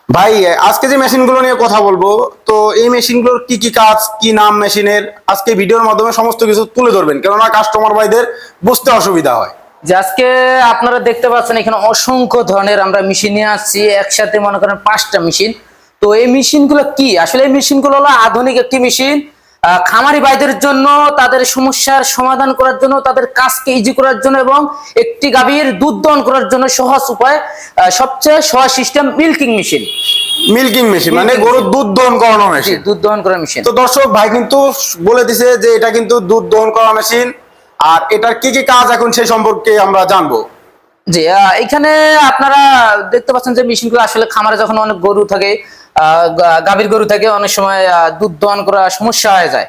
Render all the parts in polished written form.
ভাই, আজকে যে মেশিনগুলো নিয়ে কথা বলবো, তো এই মেশিনগুলোর কি কি কাজ, কি নাম মেশিনের, আজকে ভিডিওর মাধ্যমে সমস্ত কিছু তুলে ধরবেন, কেননা কাস্টমার ভাইদের বুঝতে অসুবিধা হয়। যে আজকে আপনারা দেখতে পাচ্ছেন এখানে অসংখ্য ধরনের আমরা মেশিন নিয়ে আসছি, একসাথে মনে করেন 5টা মেশিন। তো এই মেশিনগুলো কি, আসলে এই মেশিনগুলো হলো আধুনিক একটি মেশিন। খামারি ভাইদের জন্য, তাদের সমস্যার সমাধান করার জন্য, তাদের কাজকে ইজি করার জন্য এবং একটি গাভীর দুধ দহন করার জন্য সহজ উপায়, সবচেয়ে সহজ system milking machine. Milking machine মানে গরুর দুধ দহন করানো মেশিন। দুধ দহন করার মেশিন। তো দর্শক ভাই কিন্তু বলে দিছে যে এটা কিন্তু দুধ দহন করা মেশিন, আর এটার কি কি কাজ এখন সেই সম্পর্কে আমরা জানবো। জি, এখানে আপনারা দেখতে পাচ্ছেন যে মেশিনগুলো আসলে খামারে যখন অনেক গরু থাকে, গাভীর গরু থাকে, অনেক সময় দুধ দহন করা সমস্যা হয়ে যায়।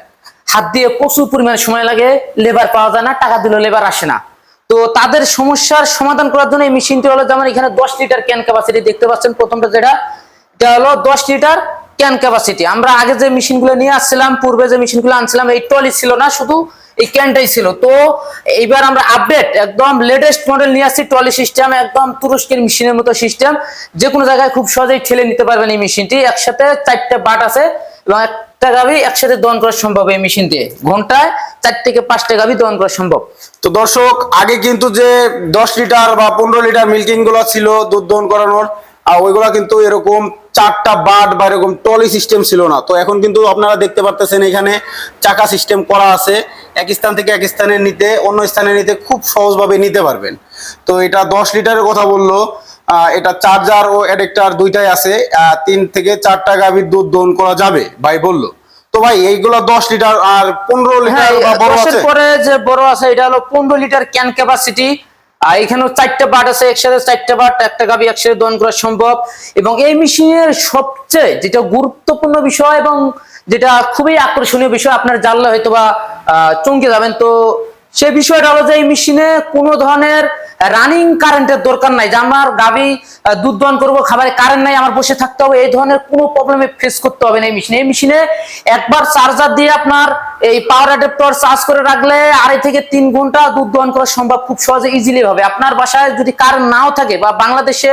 হাত দিয়ে প্রচুর পরিমাণে সময় লাগে, লেবার পাওয়া যায় না, টাকা দিলেও লেবার আসে না। তো তাদের সমস্যার সমাধান করার জন্য এই মেশিনটি হলো, যেমন এখানে 10 লিটার ক্যান ক্যাপাসিটি দেখতে পাচ্ছেন। প্রথমটা যেটা, এটা হলো 10 লিটার ক্যান ক্যাপাসিটি। আমরা আগে যে মেশিনগুলো নিয়ে আসছিলাম, পূর্বে যে মেশিনগুলো আনছিলাম, এই ট্রলি ছিল না, শুধু এই ক্যানটাই ছিল। তো এইবার আমরা আপডেট একদম লেটেস্ট মডেল নিয়ে আসছি, ট্রলি সিস্টেম, একদম তুরস্কের মেশিনের মতো সিস্টেম। যে কোনো জায়গায় খুব সহজেই ঠেলে নিতে পারবেন এই মেশিনটি। একসাথে 4টা বাট আছে এবং একটা গাভী একসাথে দহন করা সম্ভব এই মেশিন দিয়ে। ঘন্টায় 4 থেকে 5টা গাভী দহন করা সম্ভব। তো দর্শক, আগে কিন্তু যে 10 লিটার বা 15 লিটার মিল্কিং গুলো ছিল দুধ দহন করানোর, আর ওইগুলা কিন্তু এরকম 4টা বাট বা এরকম ট্রলি সিস্টেম ছিল না। তো এখন কিন্তু আপনারা দেখতে পারতেছেন এখানে চাকা সিস্টেম করা আছে, এক স্থান থেকে এক স্থানে নিতে, অন্য স্থানে নিতে খুব সহজভাবে নিতে পারবেন। তো এটা 10 লিটারের কথা বললো, এটা চার্জার ও অ্যাডাপ্টার দুইটাই আছে। 3 থেকে 4টা গাভীর দুধ দহন করা যাবে ভাই বললো। তো ভাই এইগুলা 10 লিটার আর 15 লিটার বা বড় আছে। পরে যে বড় আছে এটা হলো 15 লিটার ক্যান ক্যাপাসিটি। আর এখানেও 4টা বাট আছে, একসাথে 4টা বাট, একটা গাভী একসাথে দহন করা সম্ভব। এবং এই মেশিনের সবচেয়ে যেটা গুরুত্বপূর্ণ বিষয় এবং যেটা খুবই আকর্ষণীয় বিষয়, আপনার জানলে হয়তো বা চমকে যাবেন। তো সেই বিষয়টা হলো যে এই মেশিনে কোনো ধরনের রানিং কারেন্টের দরকার নাই, যে আমার গাভী দুধ দহন করবো, খাবারে কারেন্ট নাই, আমার বসে থাকতে হবে, এই ধরনের কোনো প্রবলেমে ফেস করতে হবে না এই মেশিনে। এই মেশিনে একবার চার্জার দিয়ে আপনার এই পাওয়ার অ্যাডাপ্টার চার্জ করে রাখলে 2.5 থেকে 3 ঘন্টা দুধ দহন করা সম্ভব, খুব সহজে ইজিলি হবে। আপনার বাসায় যদি কারেন্ট নাও থাকে, বা বাংলাদেশে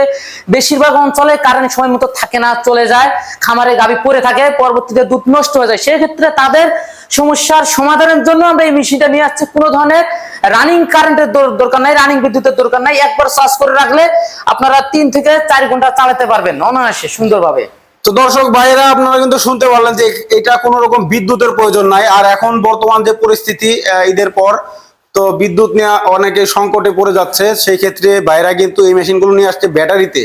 বেশিরভাগ অঞ্চলে কারেন্ট সময় মতো থাকে না, চলে যায়, খামারে গাভী পড়ে থাকে, পরবর্তীতে দুধ নষ্ট হয়ে যায়, সেক্ষেত্রে তাদের সমস্যার সমাধানের জন্য আমরা এই মেশিনটা নিয়ে আসছি। কোনো ধরনের রানিং কারেন্টের দরকার নাই, রানিং বিদ্যুতের দরকার নাই। একবার চার্জ করে রাখলে আপনারা 3 থেকে 4 ঘন্টা চালাতে পারবেন অনায়াসে সুন্দরভাবে। তো দর্শক ভাইরা, আপনারা কিন্তু শুনতে পারলেন যে এটা কোনো রকম বিদ্যুতের প্রয়োজন নাই। আর এখন বর্তমান যে পরিস্থিতি, ঈদের পর তো বিদ্যুৎ নিয়ে অনেকে সংকটে পড়ে যাচ্ছে, সেই ক্ষেত্রে ভাইরা কিন্তু এই মেশিনগুলো নিয়ে আসছে ব্যাটারিতে।